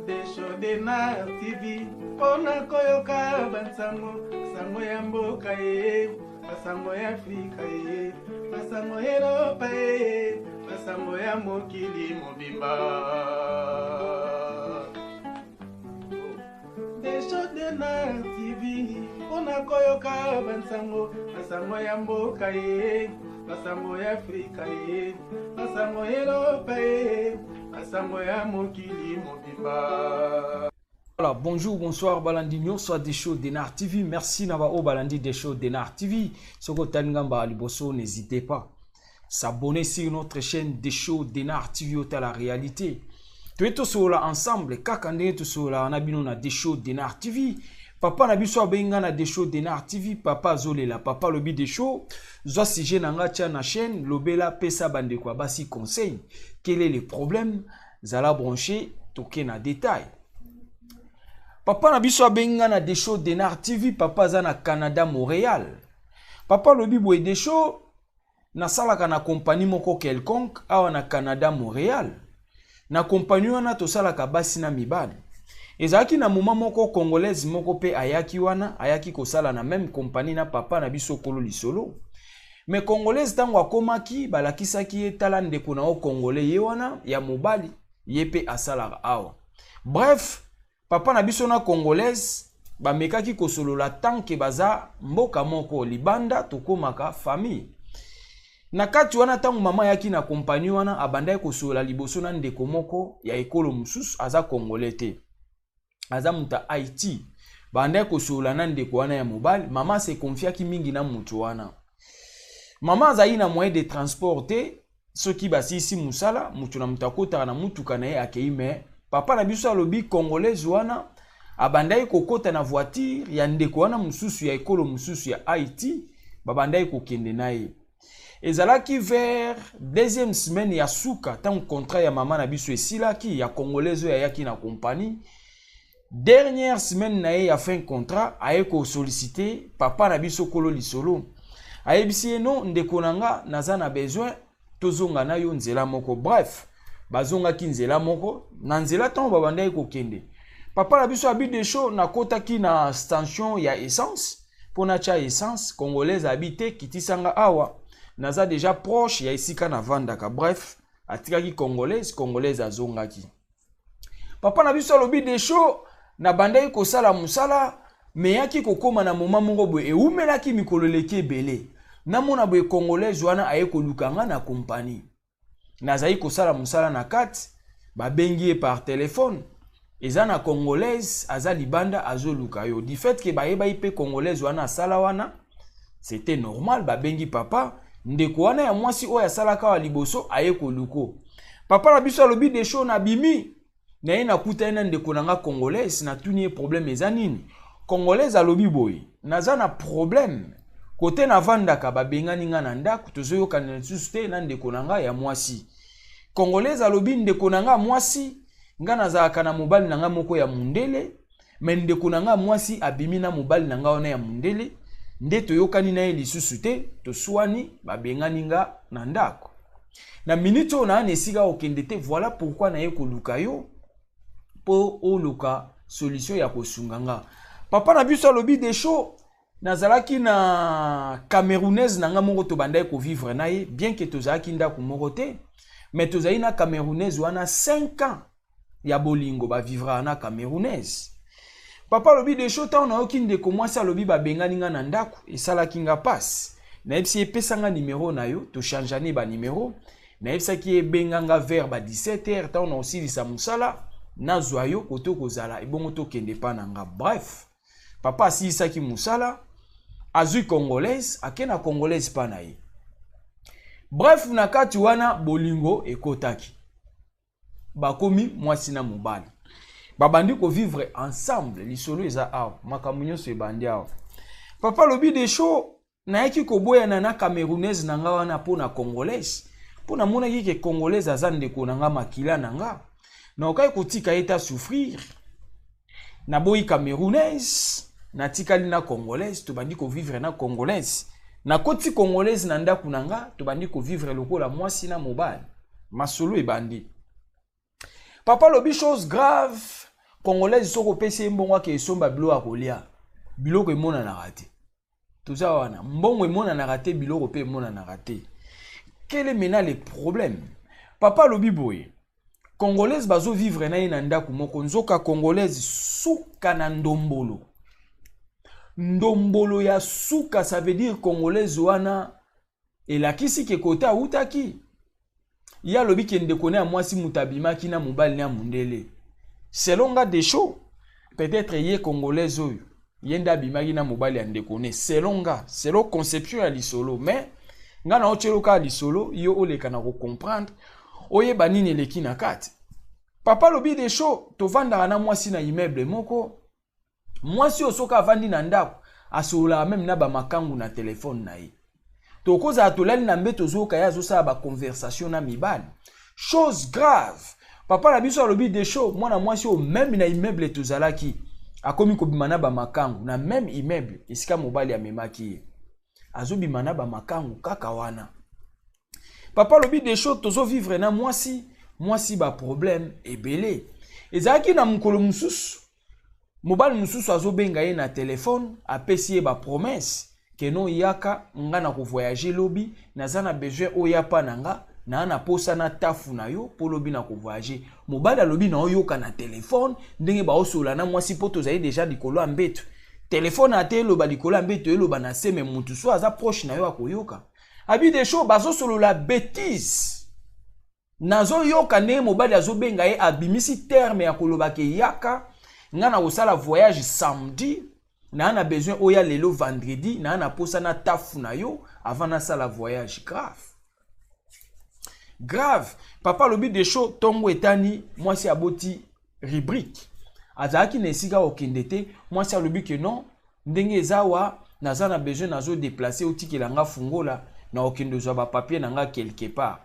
Desho Denar TV Pona koyoka bansango sango ya mboka ye basango ya Afrika ye basango ya Europa ye basango ya mokili mobimba Desho Denar TV Pona koyoka bansango ya mboka ye basango ya Afrika ye basango ya Europa ye basango ya mokili mobimba. Voilà, bonjour, bonsoir, Balandinho, soit des shows Denar TV. Merci Navao Balandi des shows Denar TV. Soko Talingamba Aliboso, n'hésitez pas. S'abonner sur notre chaîne des shows Denar TV au la réalité. Tu es tous là ensemble, Kakande tous là, on a bien des shows Denar TV. Papa na biso abenga na des shows Denar TV, papa zolela, papa lobi des shows. Zwa si nanga tia na chaîne, lobela pesa bande kwa basi conseil. Quel est le problème? Zala branché, toke na détail. Papa na biso abenga na des shows Denar TV, papa za na Canada, Montréal. Papa lobi boye des shows, na salaka na compagnie moko quelconque, awa na Canada, Montréal. Na compagnie wana to salaka basi na mibali. Ezaki na moment moko congolaise moko pe ayaki wana, ayaki kosala na même compagnie na papa na biso kolo lisolo. Mais congolaise tango akomaki, balakisaki etala ndeko na o congolais ye wana, ya mobali, ye pe asalaka awa. Bref, papa na biso na congolaise, bamekaki kosolola tanke baza mboka moko libanda tokomaka famille. Na kati wana tango mama yaki na compagnie wana, abandai kosolola liboso na ndeko moko ya ekolo mususu aza congolais te. Aza muta Haïti. Bandai kosolola na ndeko wana ya mobali, mama se confiaki mingi na mutu wana. Mama azayi na moyen de transport te, soki basi isi musala, mutu na mutakota na mutuka na ye akei me. Papa na biso alobi congolaise wana, abandai kokota na voiture ya ndeko wana mususu ya ekolo mususu ya Haïti, babandai kokende na ye. Ezalaki vers deuxième semaine ya suka, tango contrat ya mama na biso esilaki, ya congolaise ya yaki na compagnie. Dernière semaine na ye ya fin contrat, aye ko solliciter papa na biso kolo lisolo. Ayebisi non ndeko nanga naza na besoin tozonga na yo nzela moko. Bref, bazonga ki nzela moko, na nzela tango babandai kokende. Papa na biso abi de show na kota ki na station ya essence, pona cha essence congolaise habité kitisanga awa. Naza déjà proche ya esika na vandaka. Bref, atikaki congolaise azonga ki. Papa na biso lobi de show na bandai kosala musala, me yaki kokoma na moma moko boye eumelaki mikolo leki ebele. Na mona boye congolaise wana aye kolukanga na compagnie. Nazai kosala musala na kati, babengi par téléphone. Eza na congolaise aza libanda azoluka yo. Du fait que baye bayi pe congolaise wana asala wana, c'était normal babengi papa. Ndeko wana ya mwasi oya salaka wa liboso aye koluko. Papa na biso alobi de show na bimi. Na ye na kuta ena ndeko nanga congolaise na tuni problème eza nini? Congolaise alobi boye, naza na problème. Kote na vandaka babengani nga na ndako, tozoyoka na lisusu te na ndeko nanga ya mwasi. Congolaise alobi ndeko nanga mwasi, nga nazalaka na mobali nanga moko ya mundele, me ndeko nanga mwasi abimi na mobali nanga wana ya mundele, nde toyokani na ye lisusu te, toswani babengani nga na ndako. Na minute ona ane esika okende te, voilà pourquoi na ye koluka yo, po oluka solution ya kosunganga. Papa na biso alobi de show, nazalaki na Camerounaise nanga moko to bandai ko vivre na ye, bien que tozalaki ndako moko te, mais tozali na Camerounaise wana 5 ans ya bolingo ba vivra na Camerounaise. Papa alobi de show ta na oki ndeko mwasi alobi babengani nga na ndako, esalaki nga passe. Na epsi epesanga numéro na yo, to changeani ba numéro, na epsaki ebenganga vers ba 17h ta na osilisa musala. Nazwa yo koto kozala ebongo to kende pa nanga. Bref, papa asilisaki musala, azui congolaise, akena congolaise pa na ye. Bref, na kati wana bolingo ekotaki. Bakomi mwasi na mobali. Babandi ko vivre ensemble, lisolo eza awa, makambo nyonso ebandi awa. Papa lobi de show na yaki koboya na Camerounaise nanga wana po na congolaise. Po na mona yiki congolaise aza ndeko nanga makila nanga. Na okai kotika eta souffrir. Na boyi Camerounaise, na tikali na congolaise, to bandi ko vivre na congolaise. Na koti congolaise na ndaku nanga, to bandi ko vivre lokola mwasi na mobali. Masolo ebandi. Papa lobi chose grave. Congolais soko pesi mbongo ke somba bilo akolia. Biloko emona na raté. Tout ça wana. Mbongo emona na raté, biloko pe emona na raté. Quel est maintenant le problème? Papa lobi boye. Congolaise bazo vivre na ina ndaku moko nzoka congolaise suka na ndombolo. Ndombolo ya suka, ça veut dire congolaise wana elakisi ke kota utaki. Ya lobi ke ndekone a mwasi mutabima kina mobali na mundele. Selon nga des shows, peut-être yé congolaise oyo yenda bimaki na mobali ya ndekone. Selon nga, selon conception ya lisolo, mais nga na ochelo ka lisolo yo oleka na ko comprendre oye banini leki na kati. Papa lobi des shows to vanda na mwasi na immeuble moko. Mwasi osoka vandi na ndako asola même na ba makangu na téléphone na ye. To koza atolali na mbeto zoka ya zo sa ba conversation na mibali. Chose grave. Papa na biso alobi des shows mwana mwasi o même na immeuble tozalaki akomi ko bimana ba makangu na même immeuble esika mobali amemaki. Azo bimana ba makangu kaka wana. Papa lobi des shows tozo vivre na mwasi ba problème ebele. Ezaki na mukolo mususu. Mobali mususu azo benga ye na téléphone apesi ye ba promesse que non yaka nga na ko voyager lobi nazana besoin oyapa nanga na na posa na tafu na yo po lobi na ko voyager. Mobali alobi na oyoka na téléphone ndenge ba osola na mwasi poto zayi déjà likolo ambeto. Téléphone ate loba likolo ambeto eloba na seme mutu so aza proche na yo akoyoka. Abi des shows bazo solo la bêtise. Nazo yoka ne mobali azo benga ye abimisi terme ya koloba ke yaka nga na osala voyage samedi na na besoin oya lelo vendredi na na posa na tafu na yo avant na sala voyage. Grave. Papa lobi des shows tongo etani mwasi aboti rubrique azaki na esika okendete mwasi alobi ke non ndenge ezawa naza na besoin nazo déplacer otikela nga fungola na okendo zo ba papier na nga quelque part.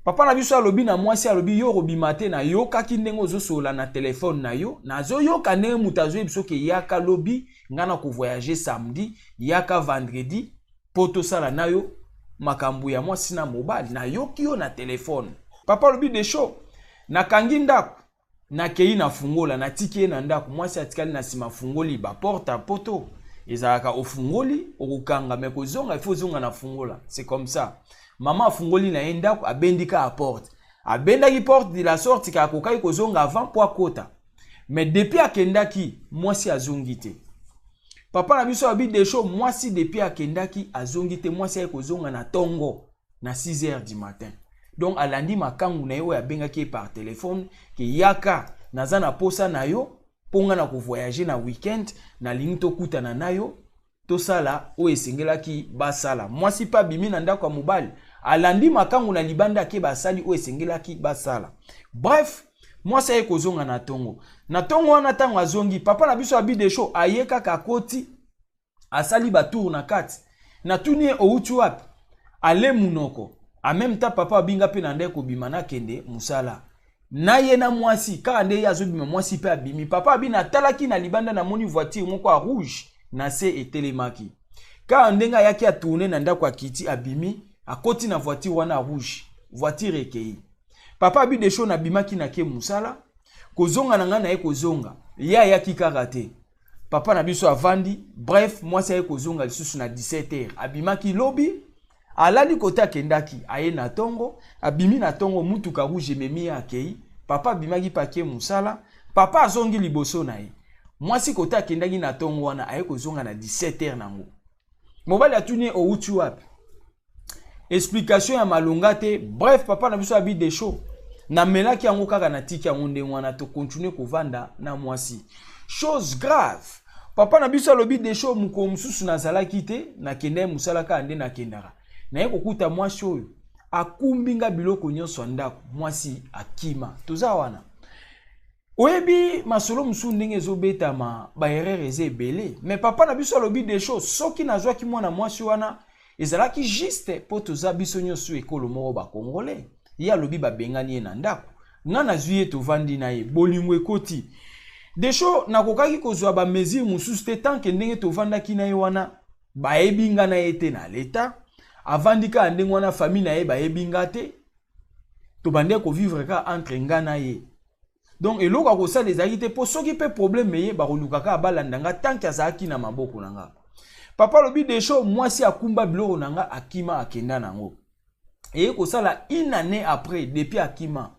Papa na biso alobi na mwasi alobi yo robimate na yo kaki ndenge ozosola na téléphone na yo nazo yoka ne mutazo biso ke yaka lobi ngana ko voyager samedi yaka vendredi poto sala na yo makambu ya mwasi na mobali na yoki yo na téléphone. Papa alobi des shows na kangi ndako na kei na fungola na tiki na ndako mwasi atikali na sima fungoli ba porte à poto ezalaka ofungoli okukanga me kozonga ifo zonga na fungola. C'est comme ça. Maman fungoli na endako abendika à porte. Abendaki porte de la sorte ka kokai kozonga avant po akota. Mais depuis akendaki mwasi azongi te. Papa na biso abi des shows mwasi depuis akendaki azongi te mwasi ay kozonga na tongo na 6h du matin. Donc alandi makangu na yo ya bengaki par téléphone ke yaka naza na posa na yo ponga na ko voyager na weekend na linto kutana na yo to sala o esengelaki basala. Mwasi pa bimi na ndako ya mobali alandi makangu na libanda ke basali o esengelaki basala. Bref, mwasi ay kozonga na tongo. Na tongo wana tango azongi papa na biso abi des shows ayeka kakoti asali ba tour na kati. Na tunie outu wapi ale munoko. En même temps papa abinga pe na ndeko bimana kende musala. Na ye na mwasi ka nde yazo bima mwasi pe abimi papa abina talaki na libanda na moni voiture moko a rouge na se etelemaki. Ka ndenga yaki a tourner na ndako akiti abimi akoti na voiture wana rouge voiture ekei. Papa abi des shows na bimaki na ke musala kozonga na nga na ye kozonga ya yaki karate. Papa na biso avandi bref mwasi ye kozonga lisusu na 17h abimaki lobi alali kota kendaki aye na tongo abimi na tongo mutuka rouge memi akei papa abimaki pake musala papa azongi liboso na ye mwasi kota kendaki na tongo wana aye kozonga na 17h nango mobali atuni outu wapi explication ya malonga te. Bref papa na biso abi des shows na melaki yango kaka na tiki yango ndenge wana to continuer kovanda na mwasi. Chose grave. Papa na biso alobi des shows muko mususu nazalaki te na kende musala ka ande na kendaka na ye kokuta mwasi oyo akumbinga biloko nyonso ndako mwasi akima toza wana oyebi masolo musu ndenge ezobetama ba erreur eze ebele. Mais papa na biso alobi des shows soki nazwaki mwana mwasi wana ezalaki juste po toza biso nyonso ekolo moko ba congolais ye alobi babengani ye na ndako nga nazwi ye tovandi na ye bolingo ekoti des shows nakokaki kozwa ba mesure mususu te tant que ndenge tovandaki na ye wana bayebi nga na ye te na leta avandika ndenge wana famille na ye bayebi nga te tobande ko vivre ka entre nga na ye donc eloko akosala ezalaki te mpo soki mpe problème eye bakolukaka abalandanga tanke azalaki na maboko na nga. Papa lobi Deschaux mwasi akumba biloko na nga akima akenda nango. Eye kosala une année après depuis akima.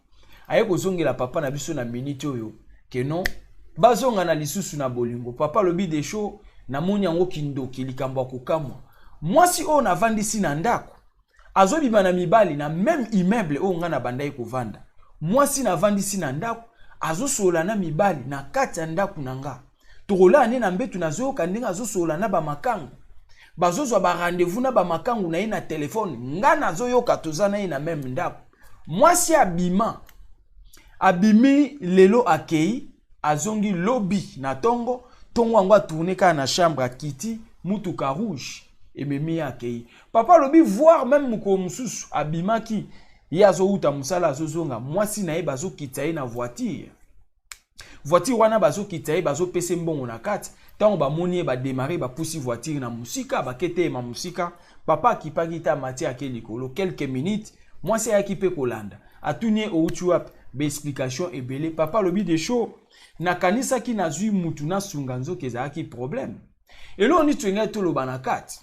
Aye kozongela papa na biso na minute oyo ke non bazonga na lisusu na bolingo. Papa lobi Deschaux na moni yango kindoki likambo akokamwa. Mwasi oyo navandisi na ndako azobima na mibali na même immeuble oyo nga na bandai kovanda. Mwasi navandisi na ndako azosola na mibali na kati ya ndako na nga. Tokola ne na mbetu nazoyoka ndenge azosola na bamakangu. Bazozwa ba rendez-vous na bamakangu na ye na telefone. Nga nazoyoka toza na ye na même ndako. Mwasi abimi lelo akei azongi lobby na tongo yango atourne ka na chambre akiti mutuka rouge ememi akei. Papa lobi voir même muko mususu abimaki ye azouta musala azozonga mwasi na ye bazokita ye na voiture wana bazokita ye bazopesa mbongo na kati tango bamoni ye bademare bapusi voiture na musika bakete ma musika papa akipaki ta mati ake likolo quelques minutes mwasi ayaki pe kolanda atunie outi wapi ba explication ebele. Papa lobi Deschaux nakanisaki nazwi mutu na sunga nzoka ezalaki problème elo ni twenga toloba na kati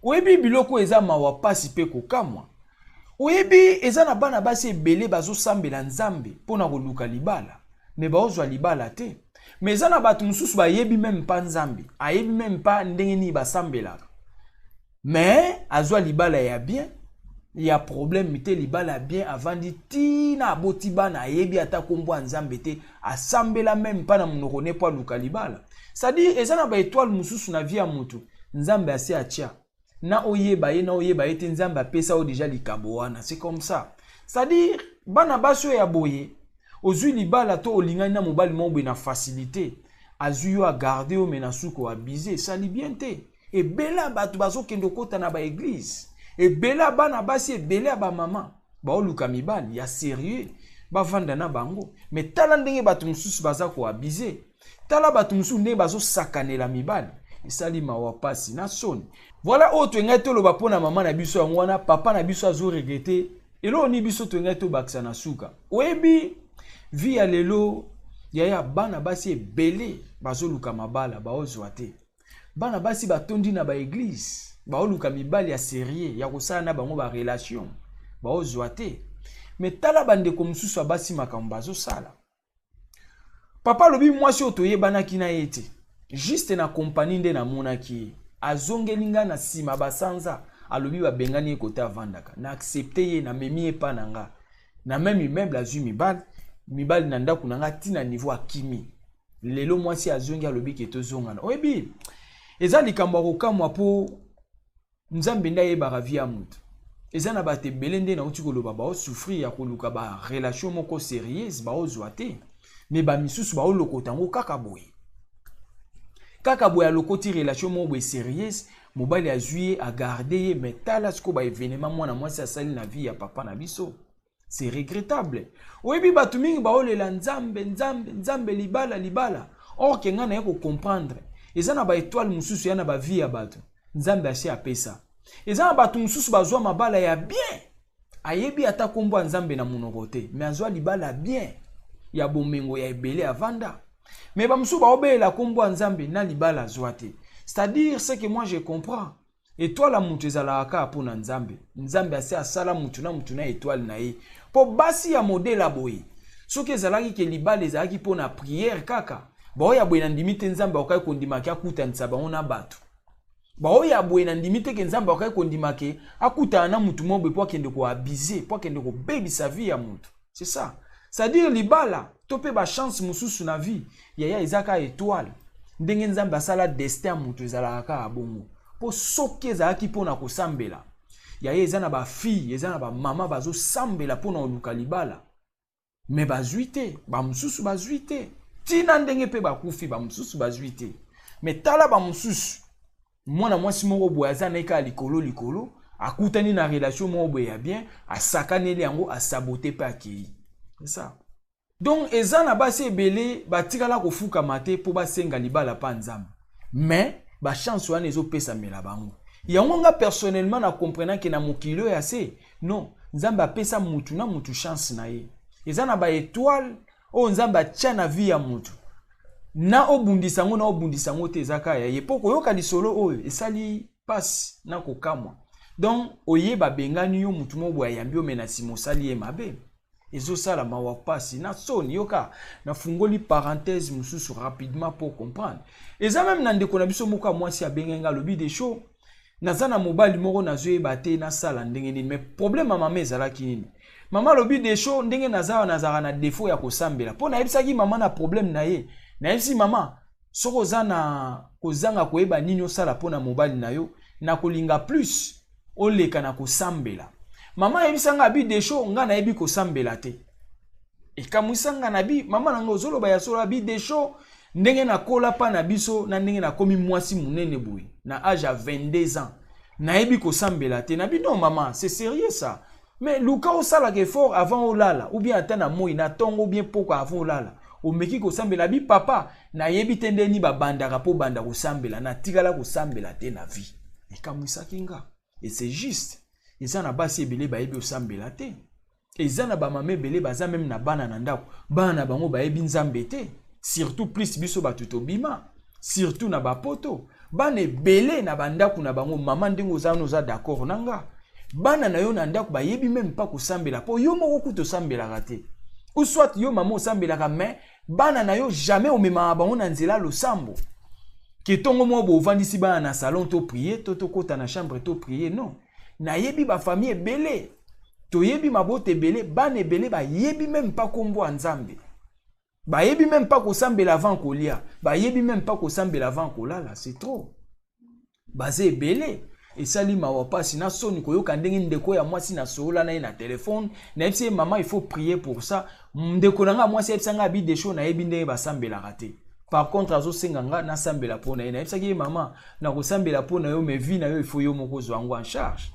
oyebi biloko eza mawa pasi pe kokamwa. Oyebi eza na bana basi ebele bazosambela nzambe mpona koluka libala me baozwa libala te. Me eza na bato mosusu bayebi même pa nzambe ayebi même pa ndenge nini basambelaka me azwa libala ya bien ya problème te libala bien avandi tina aboti bana ayebi ata kombo nzambe te asambela même pa na monoko ne po luka libala. C'est-à-dire eza na ba étoile mosusu na vie ya mutu nzambe ase atia na oyeba ye te nzambe apesa o déjà likabo wana. C'est comme ça. C'est-à-dire bana baso ya boye ozui libala to olingani na mobali mobwe na facilité azui yo a garder o mena suko abiser sali bien te ebela bato bazokendo kota na ba église ebela bana basi ebela ba mama baoluka mibali ya sérieux bavanda na bango me tala ndenge bato mususu baza ko abiser tala bato mususu ndenge bazosakanela mibali esali mawa pasi na soni. Voilà oyo twenga toloba pona mama na biso yango wana papa na biso azo regretter elo ni biso twenga to bakisa na suka. Oyebi vi ya lelo yaya bana basi ebele bazoluka mabala baozwa te. Bana basi batondi na ba église baoluka mibali ya sérieux ya kosala na bango ba relation baozwa te. Me tala bandeko mususu abasi makambo bazosala. Papa lobi mwasi oyo toyebanaki na ye te juste na compagnie nde na monaki azongelinga na sima basanza alobi babengani ekota avandaka na accepter ye na memi epa nanga na même immeuble azui mibali na ndako nanga tina niveau akimi lelo mwasi azongi alobi ke tozongana. Oyebi eza likambo akokamwa po nzambe nda yebaka vie ya mutu eza na bato ebele nde na uti koloba baosouffrir ya koluka ba relation moko sérieuse baozwa te me bamisusu baolokota yango kaka boye alokoti relation moko sérieuse mobali azui a garder ye me tala siko ba événement mwana mwasi asali na vie ya papa na biso. C'est regrettable. Oyebi bato mingi baolela nzambe libala or ke nga na ye ko comprendre eza na ba étoile mususu ya na ba vie ya bato nzambe ase apesa eza na bato mususu bazwa mabala ya bien ayebi ata kombo nzambe na monoko te me azwa libala bien ya bomengo ya ebele avanda me ba mususu baobela kombo nzambe na libala azwa te. C'est-à-dire ce que moi je comprends étoile mutu ezalaka mpona nzambe ase asala mutu na étoile na ye po basi ya modèle boye soki ezalaki ke libala ezalaki mpona prière kaka baoya boye na ndimi te nzambe akoki kondimaki akutanisa bango na bato baoya boye na ndimi te ke nzambe akoki kondimaki akutana na mutu mobe po akende koabize po akende kobebisa vie ya mutu. C'est ça. C'est-à-dire libala to pe ba chance mususu na vie yaya ezaka étoile ndenge nzambe asala destin mutu ezalaka abongo po soki ezalaki mpona kosambela yaya eza na ba fille eza na ba mama bazosambela mpona oluka libala me bazwi te bamususu bazwi te tina ndenge mpe bakufi bamususu bazwi te. Me tala bamususu mwana mwasi moko boye aza na eka likolo akutani na relation moko boye ya bien asakaneli yango asabote mpe akei. C'est ça. Donc eza na basi ebele batikala kofukama te po basenga libala pa nzambe mais ba chance wana ezopesa mela bango yango nga personnellement na comprenant ke na mokilo ya se non nzambe apesa mutu na mutu chance na ye eza na ba étoile o nzamba tia na vie ya mutu na obundisango na obundisango te ezaka ya ye poko yoka lisolo oyo esali passe na kokamwa donc oyeba bengani yo mutu mobo ayambi o menasi mosali ye mabe ezosala mawa pasi na soni yoka na fungoli parenthèse mususu rapidement pour comprendre eza même na ndeko na biso moka mwasi abengenga lobi des shows nazana mobali moko nazoyeba te na sala ndenge nini mais problème mama ezalaki nini mama lobi des shows ndenge nazara na défaut ya kosambela po nayebisaki mama na problème na ye nayebisi mama soko zana kozanga koyeba nini osala po na mobali na yo na kolinga plus oleka na kosambela mama yebisanga bi des shows nga na yebi kosambela te ekamwisanga na bi mama nanga ozoloba ya solo bi des shows ndenge na kola pa na biso na ndenge na komi mwasi munene boui na âge à 22 ans na yebi kosambela te na bi non maman c'est sérieux ça mais luka osala effort avant olala ou bien atana moi na tongo ou bien pourquoi avant olala o meki kosambela bi papa na yebi tendeni ba bandaka po banda kosambela na tikala kosambela te na vie ekamwisaki nga et c'est juste eza na basi ebele bayebi osambela te eza na bamama ebele baza même na bana na ndako bana na bango bayebi nzambe te surtout plus biso bato tobima surtout na bapoto bana ebele na bandako na bango mama ndenge oza d'accord na nga bana na yo na ndako bayebi même pas kosambela po yo moko kuta osambelaka te ou soit yo mama osambelaka mais bana na yo jamais omemaka bango na nzela losambo ke tongo mo bovandisi bana na salon to prier to kota na chambre to prier non na yebi ba famille ebele to yebi mabote ebele bana ebele ba yebi même pas kombo nzambe ba yebi même pas kosambela avant kolia ba yebi même pas kosambela avant kolala c'est trop bazé ebele esali mawa pasi na soni koyoka ndenge ndeko ya mwasi na sola na ye na téléphone na yebisi maman il faut prier pour ça ndeko nanga mwasi yebisanga bi des choses na yebi ndenge basambela raté par contre azo senganga na sambela pona ye na yebisaki maman na kosambela pona yo mais vie na yo il faut yo moko zwango en charge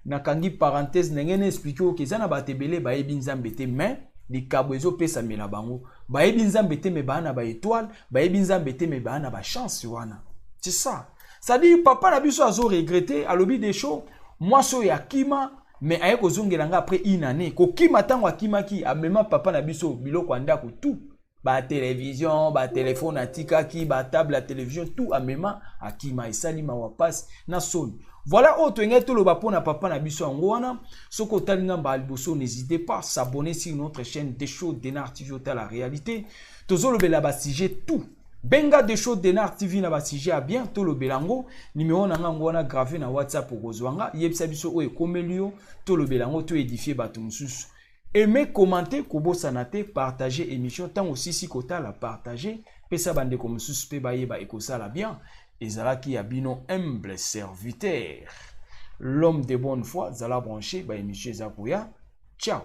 na kangi parenthèse ndenge na expliquer que zana batebele ba yebi nzambe te mais likabo ezopesa mela bango ba yebi nzambe te mais bana ba étoile ba yebi nzambe te mais bana ba chance wana c'est ça. Ça dit papa na biso azo regretter alobi des choses moi so ya kima mais aye kozongelanga après une année ko kima tango akima ki amema papa na biso biloko andako tout ba télévision ba téléphone atika ki ba table à télévision tout amema akima esali mawa passe na soni voilà autre ngé to loba pona papa na biso yango wana soko talinga ba alboso n'hésitez pas s'abonner sur notre chaîne des shows Denar TV à la réalité tozo lobela ba sujet tout benga des shows Denar TV na ba sujet à bien to lobelango numéro na ngango wana gravé na WhatsApp pour kozwanga yebisa biso o ekomelio to lobelango to édifier bato mususu aimez commenter kobosana te partager émission tant aussi si kota la partager pesa bande comme mususu pe bayeba ekosala bien ezalaki ya bino humble serviteur l'homme de bonne foi zala branché ba émission za koya ciao.